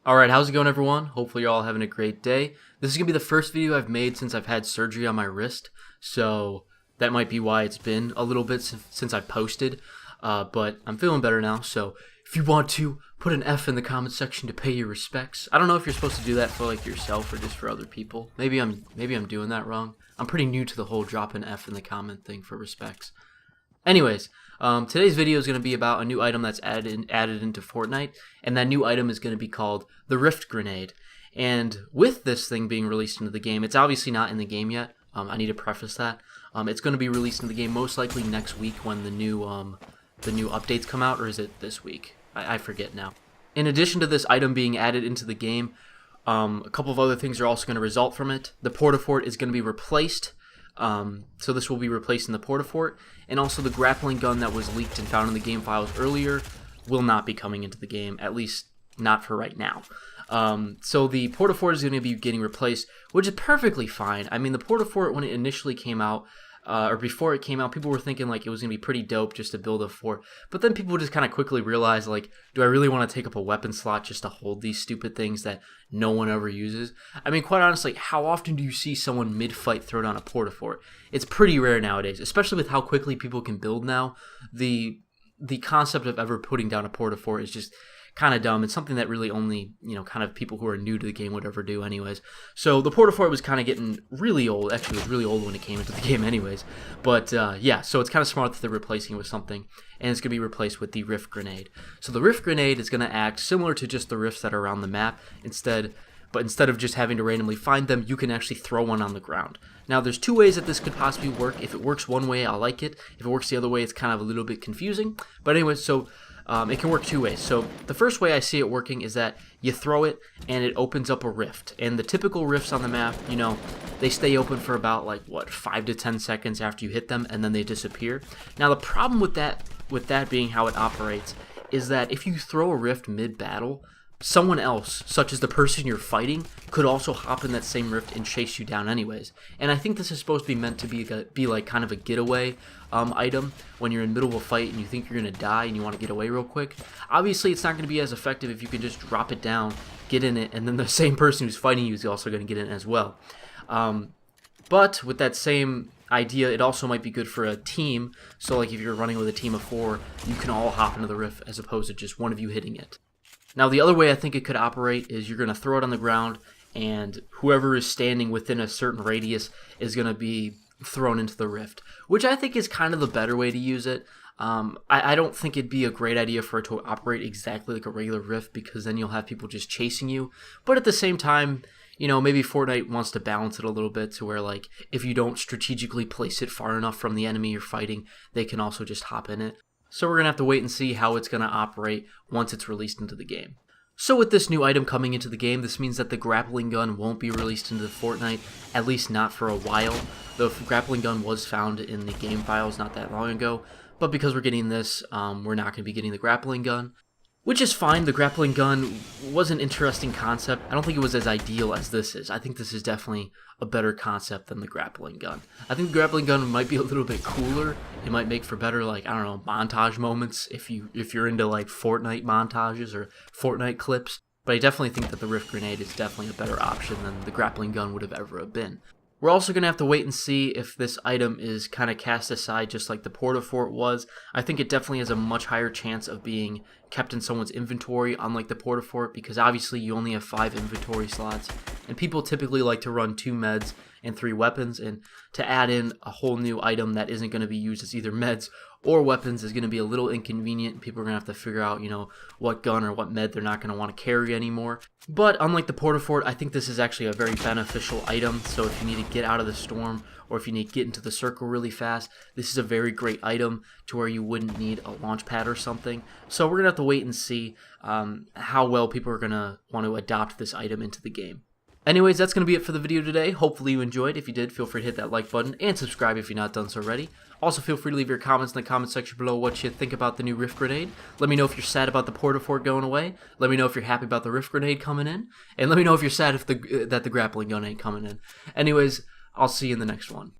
Alright, how's it going everyone? Hopefully you're all having a great day. This is going to be the first video I've made since I've had surgery on my wrist, so that might be why it's been a little bit since I posted, but I'm feeling better now, so if you want to, put an F in the comment section to pay your respects. I don't know if you're supposed to do that for like yourself or just for other people. Maybe I'm doing that wrong. I'm pretty new to the whole drop an F in the comment thing for respects. Anyways, today's video is going to be about a new item that's added into Fortnite, and that new item is going to be called the Rift Grenade. And with this thing being released into the game, it's obviously not in the game yet. I need to preface that. It's going to be released in the game most likely next week when the new updates come out, or is it this week? I forget now. In addition to this item being added into the game, a couple of other things are also going to result from it. The Portafort is going to be replaced. So this will be replacing the Portafort, and also the grappling gun that was leaked and found in the game files earlier will not be coming into the game, at least not for right now. So the Portafort is going to be getting replaced, which is perfectly fine. I mean, the Portafort, when it initially came out, or before it came out, people were thinking like it was going to be pretty dope just to build a fort, but then people just kind of quickly realized, like, do I really want to take up a weapon slot just to hold these stupid things that no one ever uses? I mean, quite honestly, how often do you see someone mid-fight throw down a Portafort? It's pretty rare nowadays, especially with how quickly people can build now. The concept of ever putting down a Portafort is just kind of dumb. It's something that really only, kind of people who are new to the game would ever do anyways. So the Portafort was kind of getting really old. Actually, it was really old when it came into the game anyways. But yeah, so it's kind of smart that they're replacing it with something, and it's going to be replaced with the Rift Grenade. So the Rift Grenade is going to act similar to just the rifts that are around the map. Instead of just having to randomly find them, you can actually throw one on the ground. Now, there's two ways that this could possibly work. If it works one way, I like it. If it works the other way, it's kind of a little bit confusing. But anyway, so it can work two ways. So the first way I see it working is that you throw it and it opens up a rift. And the typical rifts on the map, they stay open for about 5 to 10 seconds after you hit them, and then they disappear. Now the problem with that being how it operates is that if you throw a rift mid-battle, someone else, such as the person you're fighting, could also hop in that same rift and chase you down anyways. And I think this is supposed to be meant to be like kind of a getaway item when you're in the middle of a fight and you think you're going to die and you want to get away real quick. Obviously, it's not going to be as effective if you can just drop it down, get in it, and then the same person who's fighting you is also going to get in as well. But with that same idea, it also might be good for a team. So like if you're running with a team of 4, you can all hop into the rift as opposed to just one of you hitting it. Now, the other way I think it could operate is you're going to throw it on the ground, and whoever is standing within a certain radius is going to be thrown into the rift, which I think is kind of the better way to use it. I don't think it'd be a great idea for it to operate exactly like a regular rift, because then you'll have people just chasing you. But at the same time, maybe Fortnite wants to balance it a little bit to where, like, if you don't strategically place it far enough from the enemy you're fighting, they can also just hop in it. So we're going to have to wait and see how it's going to operate once it's released into the game. So with this new item coming into the game, this means that the grappling gun won't be released into Fortnite, at least not for a while. The grappling gun was found in the game files not that long ago, but because we're getting this, we're not going to be getting the grappling gun. Which is fine. The grappling gun was an interesting concept. I don't think it was as ideal as this is. I think this is definitely a better concept than the grappling gun. I think the grappling gun might be a little bit cooler. It might make for better, montage moments if you're into Fortnite montages or Fortnite clips. But I definitely think that the Rift Grenade is definitely a better option than the grappling gun would have ever been. We're also going to have to wait and see if this item is kind of cast aside just like the Portafort was. I think it definitely has a much higher chance of being kept in someone's inventory, unlike the Portafort, because obviously you only have 5 inventory slots, and people typically like to run 2 meds and 3 weapons, and to add in a whole new item that isn't going to be used as either meds or weapons is going to be a little inconvenient. People are going to have to figure out, what gun or what med they're not going to want to carry anymore. But unlike the Portafort, I think this is actually a very beneficial item. So if you need to get out of the storm, or if you need to get into the circle really fast, this is a very great item to where you wouldn't need a launch pad or something. So we're going to have to wait and see how well people are going to want to adopt this item into the game. Anyways, that's going to be it for the video today. Hopefully you enjoyed. If you did, feel free to hit that like button and subscribe if you're not done so already. Also, feel free to leave your comments in the comment section below what you think about the new Rift Grenade. Let me know if you're sad about the Portafort going away. Let me know if you're happy about the Rift Grenade coming in. And let me know if you're sad that the grappling gun ain't coming in. Anyways, I'll see you in the next one.